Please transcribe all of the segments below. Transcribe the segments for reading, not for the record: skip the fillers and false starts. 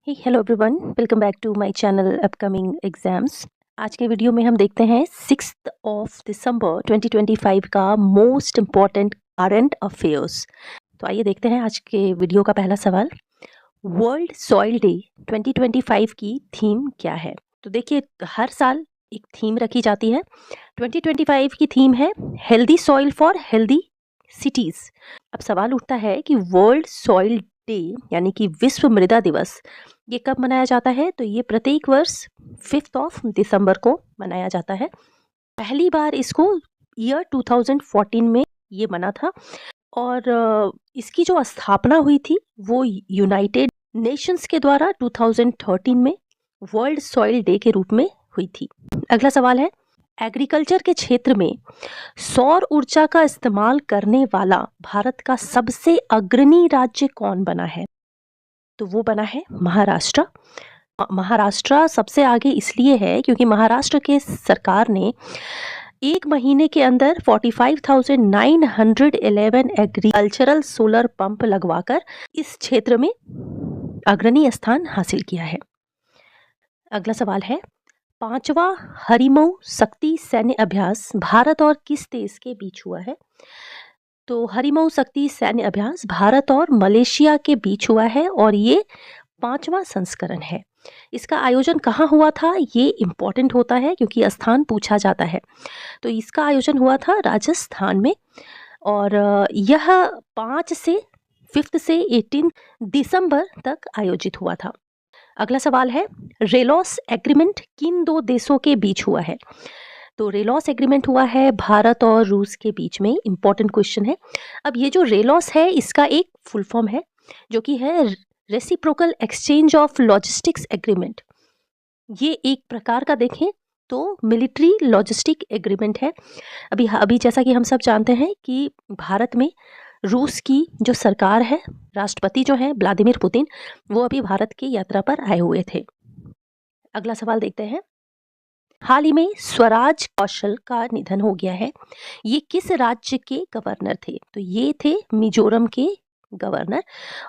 Hello everyone, welcome back to my channel upcoming exams. आज के video में हम देखते हैं 6 दिसंबर 2025 का मोस्ट इम्पॉर्टेंट करंट अफेयर्स। तो आइए देखते हैं आज के वीडियो का पहला सवाल। वर्ल्ड सॉइल डे 2025 की थीम क्या है? तो देखिए, हर साल एक थीम रखी जाती है। 2025 की थीम है healthy soil for healthy cities. अब सवाल उठता है कि वर्ल्ड सॉइल डे यानी कि विश्व मृदा दिवस ये कब मनाया जाता है? तो ये प्रत्येक वर्ष 5 दिसंबर को मनाया जाता है। पहली बार इसको ईयर 2014 में ये बना था और इसकी जो स्थापना हुई थी वो यूनाइटेड नेशंस के द्वारा 2013 में वर्ल्ड सॉइल डे के रूप में हुई थी। अगला सवाल है, एग्रीकल्चर के क्षेत्र में सौर ऊर्जा का इस्तेमाल करने वाला भारत का सबसे अग्रणी राज्य कौन बना है? तो वो बना है महाराष्ट्र। महाराष्ट्र सबसे आगे इसलिए है क्योंकि महाराष्ट्र के सरकार ने एक महीने के अंदर 45,911 एग्रीकल्चरल सोलर पंप लगवाकर इस क्षेत्र में अग्रणी स्थान हासिल किया है। अगला सवाल है, 5वां हरिमऊ शक्ति सैन्य अभ्यास भारत और किस देश के बीच हुआ है? तो हरिमऊ शक्ति सैन्य अभ्यास भारत और मलेशिया के बीच हुआ है और ये 5वां संस्करण है। इसका आयोजन कहाँ हुआ था ये इम्पोर्टेंट होता है क्योंकि स्थान पूछा जाता है। तो इसका आयोजन हुआ था राजस्थान में और यह 5 से 18 दिसंबर तक आयोजित हुआ था। अगला सवाल है, रेलॉस एग्रीमेंट किन दो देशों के बीच हुआ है? तो रेलॉस एग्रीमेंट हुआ है भारत और रूस के बीच में। इंपॉर्टेंट क्वेश्चन है। अब ये जो रेलॉस है इसका एक फुल फॉर्म है जो कि है reciprocal exchange of logistics agreement. ये एक प्रकार का देखें तो मिलिट्री लॉजिस्टिक एग्रीमेंट है। अभी जैसा कि हम सब जानते हैं कि भारत में रूस की जो सरकार है, राष्ट्रपति जो है व्लादिमीर पुतिन, वो अभी भारत की यात्रा पर आए हुए थे। अगला सवाल देखते हैं, हाल ही में स्वराज कौशल का निधन हो गया है। ये किस राज्य के गवर्नर थे? तो ये थे मिजोरम के गवर्नर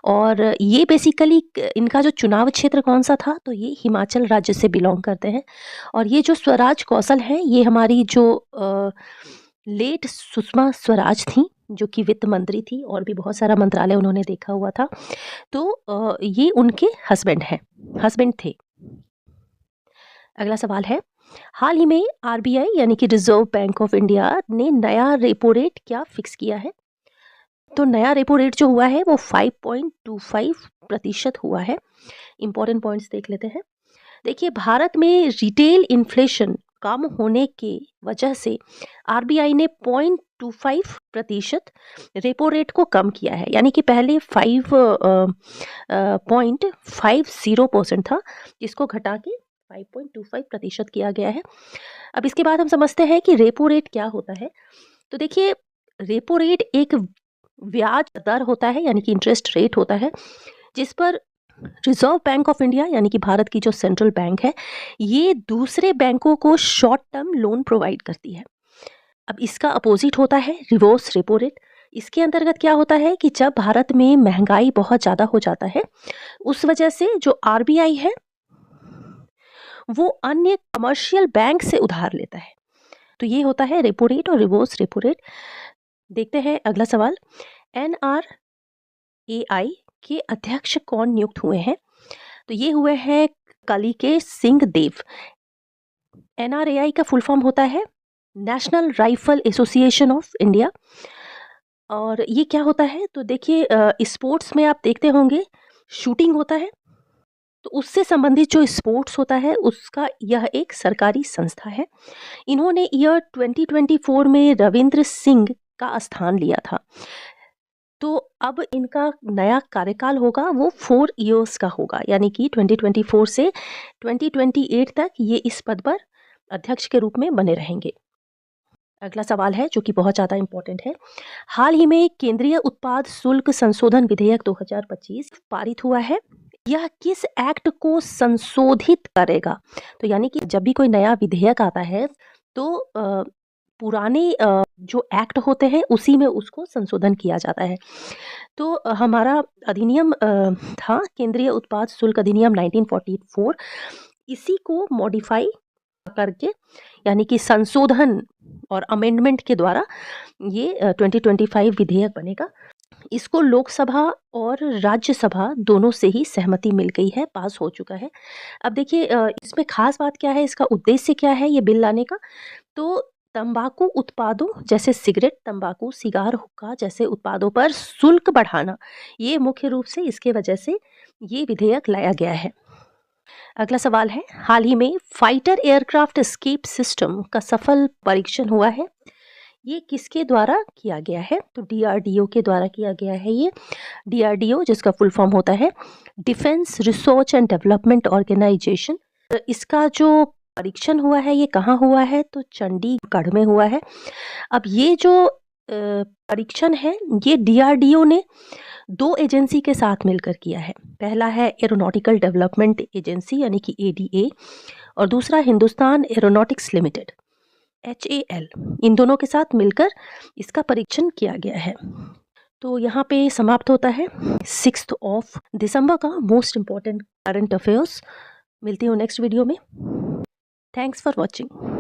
और ये बेसिकली इनका जो चुनाव क्षेत्र कौन सा था? तो ये हिमाचल राज्य से बिलोंग करते हैं। और ये जो स्वराज कौशल है ये हमारी जो लेट सुषमा स्वराज थी जो कि वित्त मंत्री थी और भी बहुत सारा मंत्रालय उन्होंने देखा हुआ था। तो ये उनके हस्बैंड थे। अगला सवाल है, हाल ही में आरबीआई यानी कि रिजर्व बैंक ऑफ इंडिया ने नया रेपो रेट क्या फिक्स किया है? तो नया रेपो रेट जो हुआ है वो 5.25% हुआ है। इंपॉर्टेंट पॉइंट्स देख लेते हैं। देखिए, भारत में रिटेल इन्फ्लेशन कम होने के वजह से आरबीआई ने 0.25% रेपो रेट को कम किया है। यानी कि पहले 5.50% था जिसको घटा के 5.25% किया गया है। अब इसके बाद हम समझते हैं कि रेपो रेट क्या होता है। तो देखिए, रेपो रेट एक ब्याज दर होता है यानी कि इंटरेस्ट रेट होता है जिस पर रिजर्व बैंक ऑफ इंडिया यानी कि भारत की जो सेंट्रल बैंक है ये दूसरे बैंकों को शॉर्ट टर्म लोन प्रोवाइड करती है। अब इसका अपोजिट होता है रिवर्स रेपो रेट। इसके अंतर्गत क्या होता है कि जब भारत में महंगाई बहुत ज़्यादा हो जाता है उस वजह से जो आरबीआई है वो अन्य कमर्शियल बैंक से उधार लेता है। तो ये होता है रेपो रेट और रिवर्स रेपो रेट। देखते हैं अगला सवाल, एनआरएआई के अध्यक्ष कौन नियुक्त हुए हैं? तो ये हुए हैं कलिकेश सिंह देव। एनआरएआई का फुल फॉर्म होता है national rifle association of India. और ये क्या होता है? तो देखिए, स्पोर्ट्स में आप देखते होंगे शूटिंग होता है तो उससे संबंधित जो स्पोर्ट्स होता है उसका यह एक सरकारी संस्था है। इन्होंने ईयर 2024 में रविंद्र सिंह का स्थान लिया था। तो अब इनका नया कार्यकाल होगा वो 4 इयर्स का होगा यानी कि 2024 से 2028 तक ये इस पद पर अध्यक्ष के रूप में बने रहेंगे। अगला सवाल है जो कि बहुत ज़्यादा इम्पोर्टेंट है। हाल ही में केंद्रीय उत्पाद शुल्क संशोधन विधेयक 2025 पारित हुआ है। यह किस एक्ट को संशोधित करेगा? तो यानी कि जब भी कोई नया विधेयक आता है तो पुराने जो एक्ट होते हैं उसी में उसको संशोधन किया जाता है। तो हमारा अधिनियम था केंद्रीय उत्पाद शुल्क अधिनियम 1944। इसी को मॉडिफाई करके यानी कि संशोधन और अमेंडमेंट के द्वारा ये 2025 विधेयक बनेगा। इसको लोकसभा और राज्यसभा दोनों से ही सहमति मिल गई है, पास हो चुका है। अब देखिए इसमें खास बात क्या है, इसका उद्देश्य क्या है ये बिल लाने का? तो तंबाकू उत्पादों जैसे सिगरेट, तंबाकू, सिगार, हुक्का जैसे उत्पादों पर शुल्क बढ़ाना, ये मुख्य रूप से इसके वजह से ये विधेयक लाया गया है। अगला सवाल है, हाल ही में फाइटर एयरक्राफ्ट एस्केप सिस्टम का सफल परीक्षण हुआ है। ये किसके द्वारा किया गया है? तो डीआरडीओ के द्वारा किया गया है ये। डीआरडीओ जिसका फुल फॉर्म होता है defence research and development organisation. इसका जो परीक्षण हुआ है ये कहाँ हुआ है? तो चंडीगढ़ में हुआ है। अब ये जो परीक्षण है ये डीआरडीओ ने 2 एजेंसी के साथ मिलकर किया है। पहला है एरोनॉटिकल डेवलपमेंट एजेंसी यानी कि एडीए, और दूसरा हिंदुस्तान एरोनॉटिक्स लिमिटेड HAL, इन दोनों के साथ मिलकर इसका परीक्षण किया गया है। तो यहाँ पे समाप्त होता है 6 दिसंबर का मोस्ट इम्पॉर्टेंट करंट अफेयर्स। मिलती हूँ नेक्स्ट वीडियो में। Thanks for watching.